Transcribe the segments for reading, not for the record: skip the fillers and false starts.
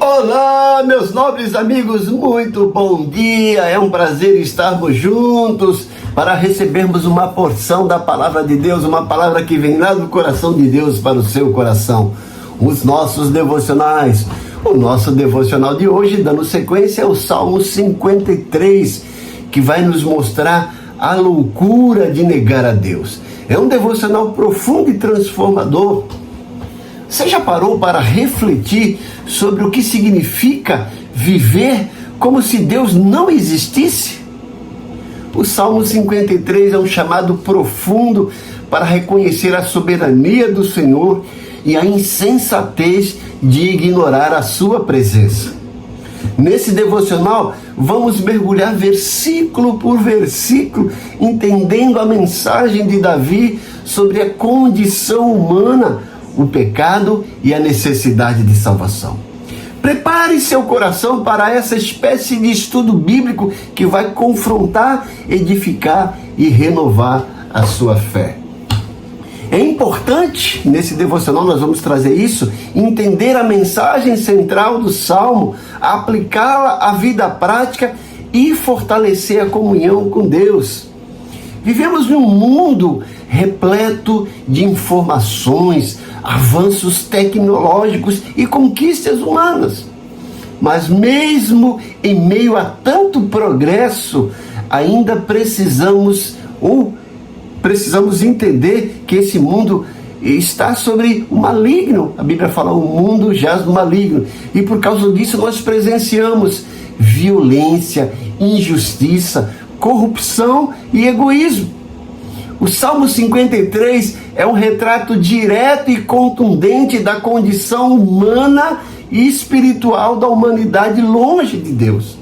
Olá, meus nobres amigos, muito bom dia. É um prazer estarmos juntos para recebermos uma porção da palavra de Deus, uma palavra que vem lá do coração de Deus para o seu coração. Os nossos devocionais. O nosso devocional de hoje, dando sequência, é o Salmo 53, que vai nos mostrar a loucura de negar a Deus. É um devocional profundo e transformador. Você já parou para refletir sobre o que significa viver como se Deus não existisse? O Salmo 53 é um chamado profundo para reconhecer a soberania do Senhor e a insensatez de ignorar a sua presença. Nesse devocional, vamos mergulhar versículo por versículo, entendendo a mensagem de Davi sobre a condição humana, o pecado e a necessidade de salvação. Prepare seu coração para essa espécie de estudo bíblico que vai confrontar, edificar e renovar a sua fé. É importante, nesse devocional nós vamos trazer isso, entender a mensagem central do Salmo, aplicá-la à vida prática e fortalecer a comunhão com Deus. Vivemos num mundo repleto de informações, avanços tecnológicos e conquistas humanas. Mas mesmo em meio a tanto progresso, ainda precisamos entender que esse mundo está sobre o maligno. A Bíblia fala, o mundo jaz no maligno. E por causa disso nós presenciamos violência, injustiça, corrupção e egoísmo. O Salmo 53 é um retrato direto e contundente da condição humana e espiritual da humanidade longe de Deus.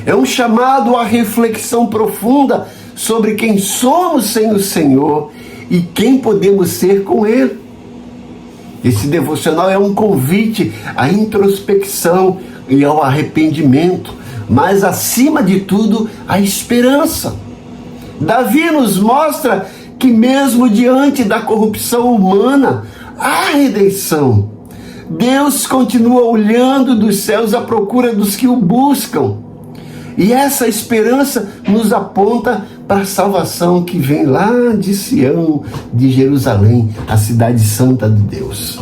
É um chamado à reflexão profunda sobre quem somos sem o Senhor e quem podemos ser com Ele. Esse devocional é um convite à introspecção e ao arrependimento, mas acima de tudo, à esperança. Davi nos mostra que mesmo diante da corrupção humana, há redenção. Deus continua olhando dos céus à procura dos que o buscam. E essa esperança nos aponta para a salvação que vem lá de Sião, de Jerusalém, a cidade santa de Deus.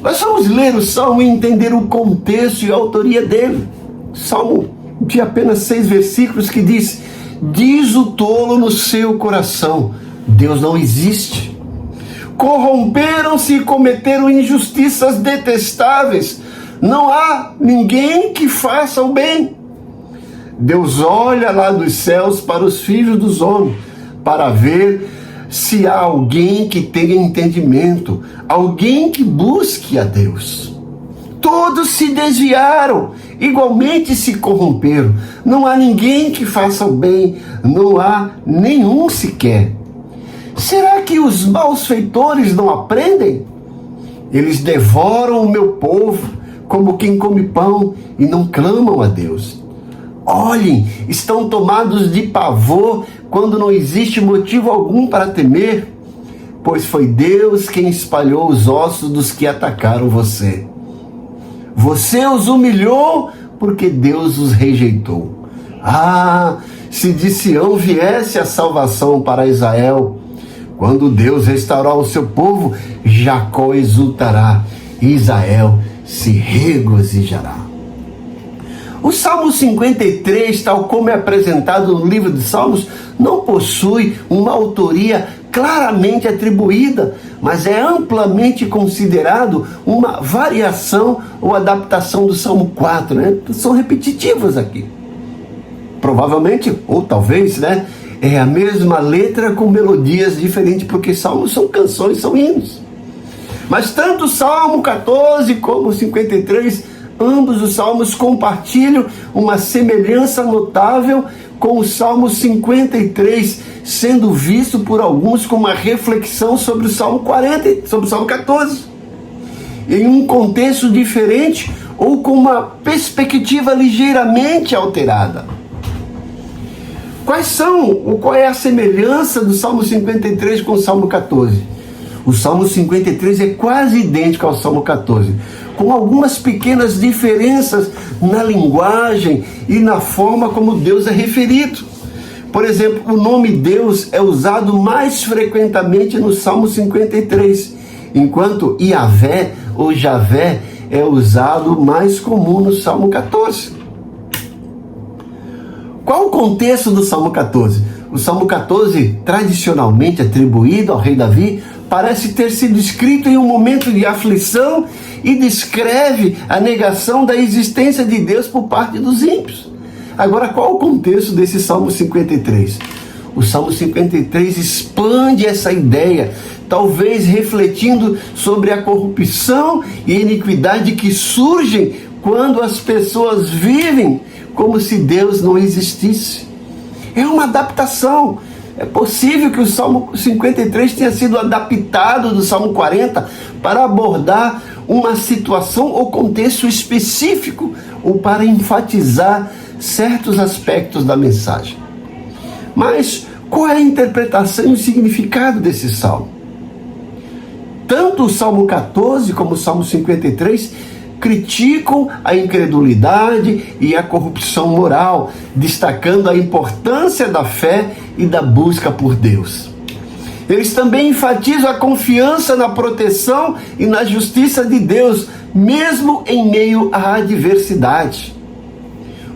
Nós vamos ler o Salmo e entender o contexto e a autoria dele. Salmo de apenas 6 versículos que diz: diz o tolo no seu coração, Deus não existe. Corromperam-se e cometeram injustiças detestáveis. Não há ninguém que faça o bem. Deus olha lá dos céus para os filhos dos homens, para ver se há alguém que tenha entendimento, alguém que busque a Deus. Todos se desviaram, igualmente se corromperam. Não há ninguém que faça o bem, não há nenhum sequer. Será que os malfeitores não aprendem? Eles devoram o meu povo como quem come pão e não clamam a Deus. Olhem, estão tomados de pavor quando não existe motivo algum para temer, pois foi Deus quem espalhou os ossos dos que atacaram você. Você os humilhou porque Deus os rejeitou. Ah, se de Sião viesse a salvação para Israel, quando Deus restaurar o seu povo, Jacó exultará, e Israel se regozijará. O Salmo 53, tal como é apresentado no livro de Salmos, não possui uma autoria claramente atribuída, mas é amplamente considerado uma variação ou adaptação do Salmo 4, né? São repetitivas aqui. Provavelmente, ou talvez, né? É a mesma letra com melodias diferentes, porque salmos são canções, são hinos. Mas tanto o Salmo 14 como o 53, ambos os salmos compartilham uma semelhança notável com o Salmo 53, sendo visto por alguns como uma reflexão sobre o Salmo 40, sobre o Salmo 14, em um contexto diferente ou com uma perspectiva ligeiramente alterada. Qual é a semelhança do Salmo 53 com o Salmo 14? O Salmo 53 é quase idêntico ao Salmo 14. com algumas pequenas diferenças na linguagem e na forma como Deus é referido. Por exemplo, o nome Deus é usado mais frequentemente no Salmo 53, enquanto Yahvé ou Javé é usado mais comum no Salmo 14. Qual o contexto do Salmo 14? O Salmo 14, tradicionalmente atribuído ao rei Davi, parece ter sido escrito em um momento de aflição e descreve a negação da existência de Deus por parte dos ímpios. Agora, qual o contexto desse Salmo 53? O Salmo 53 expande essa ideia, talvez refletindo sobre a corrupção e iniquidade que surgem quando as pessoas vivem como se Deus não existisse. É uma adaptação. É possível que o Salmo 53 tenha sido adaptado do Salmo 40 para abordar uma situação ou contexto específico ou para enfatizar certos aspectos da mensagem. Mas qual é a interpretação e o significado desse salmo? Tanto o Salmo 14 como o Salmo 53 criticam a incredulidade e a corrupção moral, destacando a importância da fé e da busca por Deus. Eles também enfatizam a confiança na proteção e na justiça de Deus, mesmo em meio à adversidade.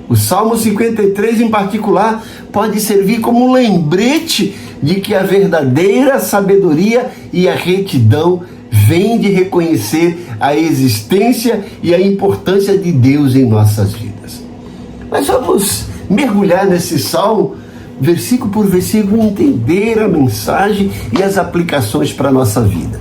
O Salmo 53, em particular, pode servir como um lembrete de que a verdadeira sabedoria e a retidão vêm de reconhecer a existência e a importância de Deus em nossas vidas. Mas vamos mergulhar nesse salmo, versículo por versículo, entender a mensagem e as aplicações para a nossa vida.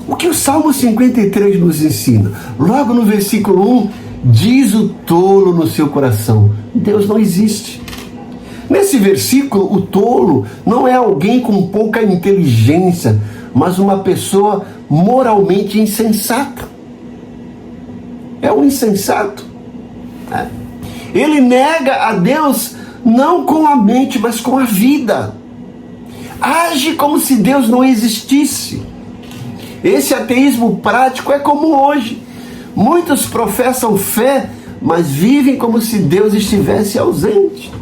O que o Salmo 53 nos ensina? Logo no versículo 1, diz o tolo no seu coração: Deus não existe. Nesse versículo, o tolo não é alguém com pouca inteligência, mas uma pessoa moralmente insensata. É um insensato. Ele nega a Deus não com a mente, mas com a vida. Age como se Deus não existisse. Esse ateísmo prático é como hoje. Muitos professam fé, mas vivem como se Deus estivesse ausente.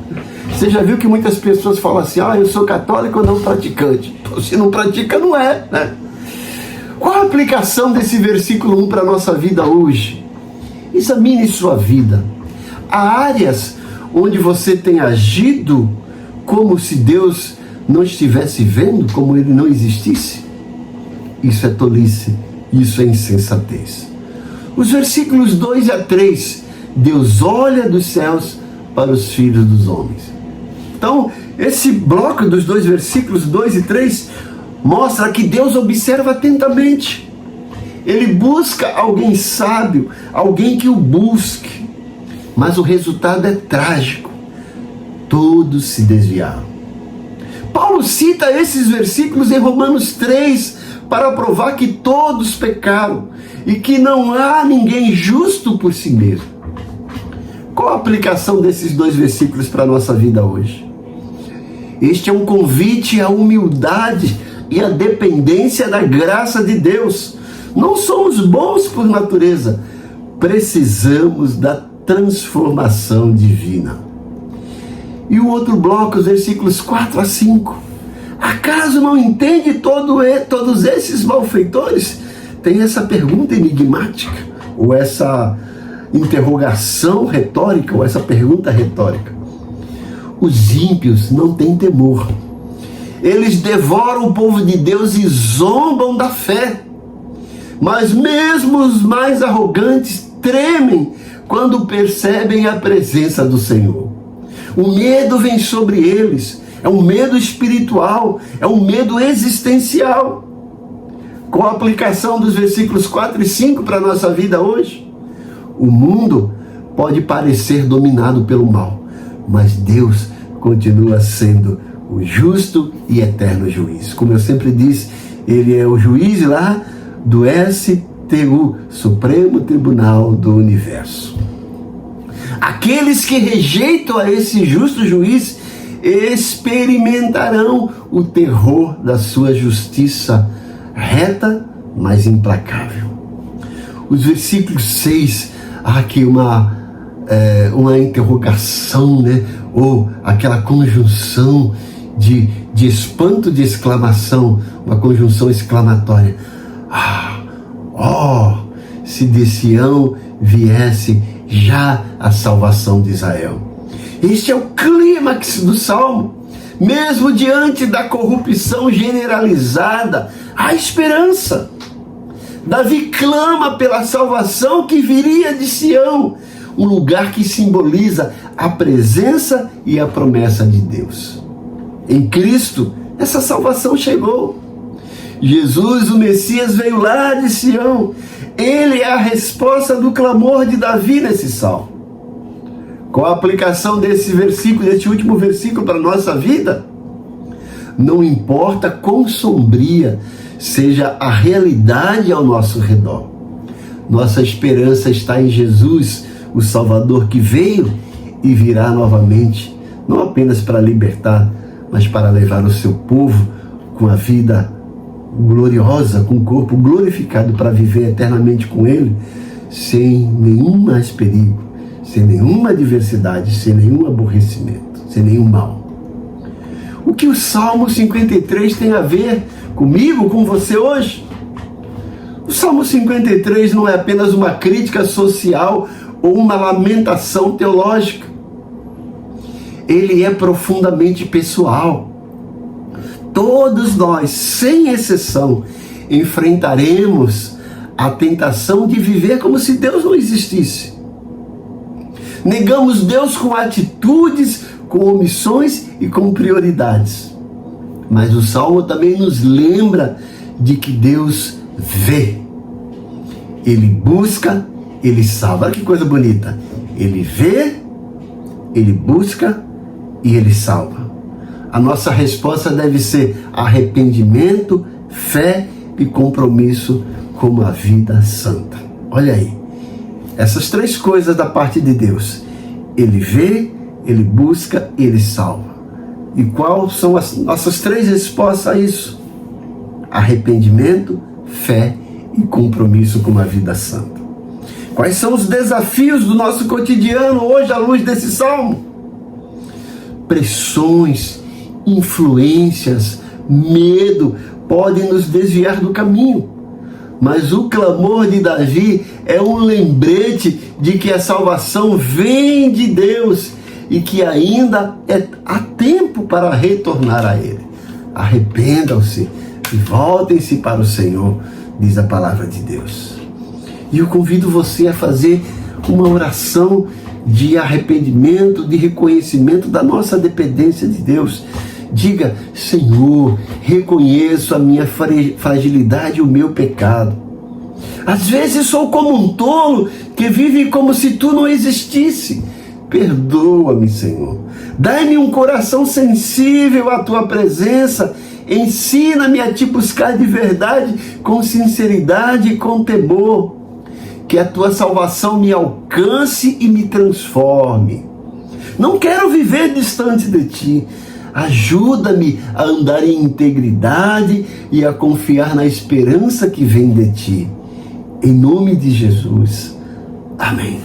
Você já viu que muitas pessoas falam assim: eu sou católico ou não praticante? Se não pratica, não é, né? Qual a aplicação desse versículo 1 para a nossa vida hoje? Examine sua vida. Há áreas onde você tem agido como se Deus não estivesse vendo, como Ele não existisse? Isso é tolice, isso é insensatez. Os versículos 2 a 3, Deus olha dos céus para os filhos dos homens. Então, esse bloco dos dois versículos 2 e 3 mostra que Deus observa atentamente. Ele busca alguém sábio, alguém que o busque. Mas o resultado é trágico. Todos se desviaram. Paulo cita esses versículos em Romanos 3 para provar que todos pecaram e que não há ninguém justo por si mesmo. Qual a aplicação desses dois versículos para a nossa vida hoje? Este é um convite à humildade e à dependência da graça de Deus. Não somos bons por natureza, precisamos da transformação divina. E o outro bloco, os versículos 4 a 5. Acaso não entende todos esses malfeitores? Tem essa pergunta enigmática, ou essa interrogação retórica, ou essa pergunta retórica. Os ímpios não têm temor. Eles devoram o povo de Deus e zombam da fé. Mas mesmo os mais arrogantes tremem quando percebem a presença do Senhor. O medo vem sobre eles. É um medo espiritual, é um medo existencial. Com a aplicação dos versículos 4 e 5 para a nossa vida hoje, o mundo pode parecer dominado pelo mal, mas Deus continua sendo o justo e eterno juiz. Como eu sempre disse, Ele é o juiz lá do STU, Supremo Tribunal do Universo. Aqueles que rejeitam a esse justo juiz experimentarão o terror da sua justiça reta, mas implacável. os versículos 6, há aqui uma interrogação, né? Ou aquela conjunção de espanto, de exclamação, uma conjunção exclamatória. Se de Sião viesse já a salvação de Israel. Este é o clímax do Salmo. Mesmo diante da corrupção generalizada, há esperança. Davi clama pela salvação que viria de Sião, um lugar que simboliza a presença e a promessa de Deus. Em Cristo, essa salvação chegou. Jesus, o Messias, veio lá de Sião. Ele é a resposta do clamor de Davi nesse salmo. Qual a aplicação desse versículo, desse último versículo para a nossa vida? Não importa quão sombria seja a realidade ao nosso redor, nossa esperança está em Jesus, o Salvador que veio e virá novamente, não apenas para libertar, mas para levar o seu povo com a vida gloriosa, com o corpo glorificado para viver eternamente com Ele, sem nenhum mais perigo, sem nenhuma adversidade, sem nenhum aborrecimento, sem nenhum mal. O que o Salmo 53 tem a ver comigo, com você hoje? O Salmo 53 não é apenas uma crítica social ou uma lamentação teológica. Ele é profundamente pessoal. Todos nós, sem exceção, enfrentaremos a tentação de viver como se Deus não existisse. Negamos Deus com atitudes, com omissões e com prioridades. Mas o Salmo também nos lembra de que Deus vê. Ele busca, Ele salva. Olha que coisa bonita. Ele vê, Ele busca e Ele salva. A nossa resposta deve ser arrependimento, fé e compromisso com uma vida santa. Olha aí, essas três coisas da parte de Deus. Ele vê, Ele busca e Ele salva. E quais são as nossas três respostas a isso? Arrependimento, fé e compromisso com uma vida santa. Quais são os desafios do nosso cotidiano hoje à luz desse salmo? Pressões, influências, medo podem nos desviar do caminho. Mas o clamor de Davi é um lembrete de que a salvação vem de Deus e que ainda há tempo para retornar a Ele. Arrependam-se e voltem-se para o Senhor, diz a palavra de Deus. E eu convido você a fazer uma oração de arrependimento, de reconhecimento da nossa dependência de Deus. Diga: Senhor, reconheço a minha fragilidade e o meu pecado. Às vezes sou como um tolo que vive como se Tu não existisse. Perdoa-me, Senhor. Dai-me um coração sensível à Tua presença. Ensina-me a Te buscar de verdade, com sinceridade e com temor. Que a Tua salvação me alcance e me transforme. Não quero viver distante de Ti. Ajuda-me a andar em integridade e a confiar na esperança que vem de Ti. Em nome de Jesus. Amém.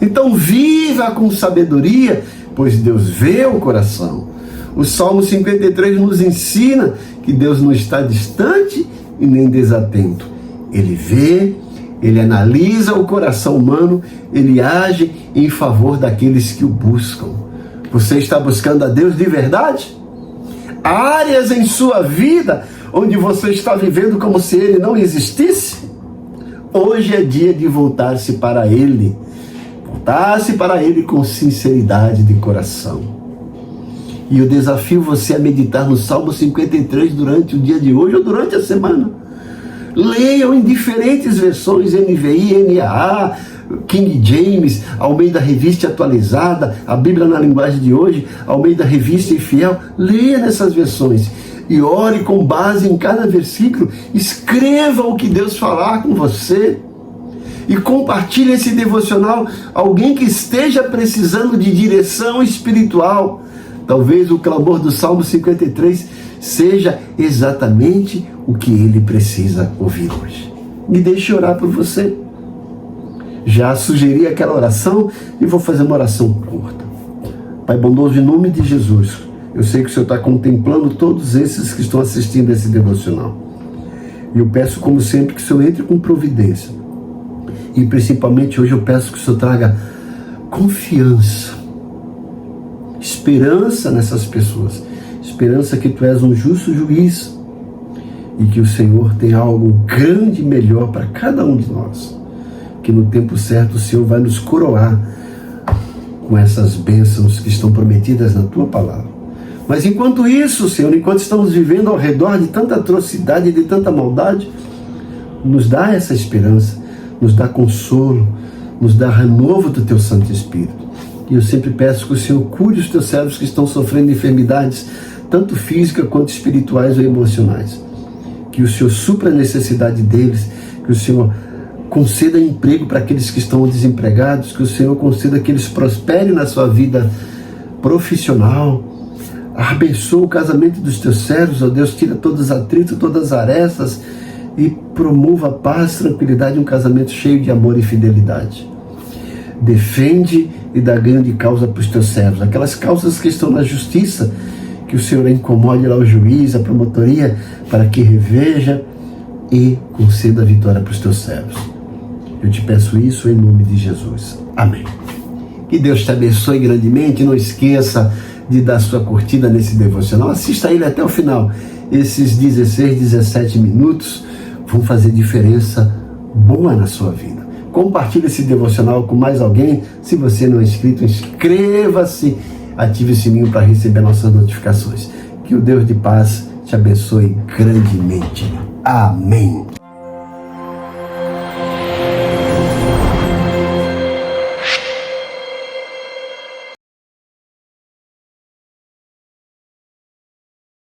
Então viva com sabedoria, pois Deus vê o coração. O Salmo 53 nos ensina que Deus não está distante e nem desatento. Ele vê, Ele analisa o coração humano, Ele age em favor daqueles que o buscam. Você está buscando a Deus de verdade? Há áreas em sua vida onde você está vivendo como se Ele não existisse? Hoje é dia de voltar-se para Ele. Voltar-se para Ele com sinceridade de coração. E eu desafio você a meditar no Salmo 53 durante o dia de hoje ou durante a semana. Leiam em diferentes versões, NVI, NAA, King James, Almeida Revista Atualizada, a Bíblia na linguagem de hoje, Almeida Revista e Fiel. Leia nessas versões e ore com base em cada versículo. Escreva o que Deus falar com você e compartilhe esse devocional a alguém que esteja precisando de direção espiritual. Talvez o clamor do Salmo 53 seja exatamente o que ele precisa ouvir hoje. me deixe orar por você. Já sugeri aquela oração e vou fazer uma oração curta. Pai bondoso, em nome de Jesus, eu sei que o Senhor está contemplando todos esses que estão assistindo esse devocional. E eu peço, como sempre, que o Senhor entre com providência. E principalmente hoje eu peço que o Senhor traga confiança, esperança nessas pessoas. Esperança que Tu és um justo juiz e que o Senhor tem algo grande e melhor para cada um de nós. Que no tempo certo o Senhor vai nos coroar com essas bênçãos que estão prometidas na Tua palavra. Mas enquanto isso, Senhor, enquanto estamos vivendo ao redor de tanta atrocidade e de tanta maldade, nos dá essa esperança, nos dá consolo, nos dá renovo do Teu Santo Espírito. E eu sempre peço que o Senhor cure os Teus servos que estão sofrendo enfermidades, tanto físicas quanto espirituais ou emocionais. Que o Senhor supra a necessidade deles, que o Senhor conceda emprego para aqueles que estão desempregados, que o Senhor conceda que eles prosperem na sua vida profissional. Abençoa o casamento dos Teus servos, ó Deus, tira todos os atritos, todas as arestas e promova a paz, tranquilidade, um casamento cheio de amor e fidelidade. Defende e dá ganho de causa para os Teus servos, aquelas causas que estão na justiça, que o Senhor incomode lá o juiz, a promotoria, para que reveja e conceda a vitória para os Teus servos. Eu te peço isso em nome de Jesus. Amém. Que Deus te abençoe grandemente. Não esqueça de dar sua curtida nesse devocional. Assista ele até o final. Esses 16, 17 minutos vão fazer diferença boa na sua vida. Compartilhe esse devocional com mais alguém. Se você não é inscrito, inscreva-se. Ative o sininho para receber nossas notificações. Que o Deus de paz te abençoe grandemente. Amém.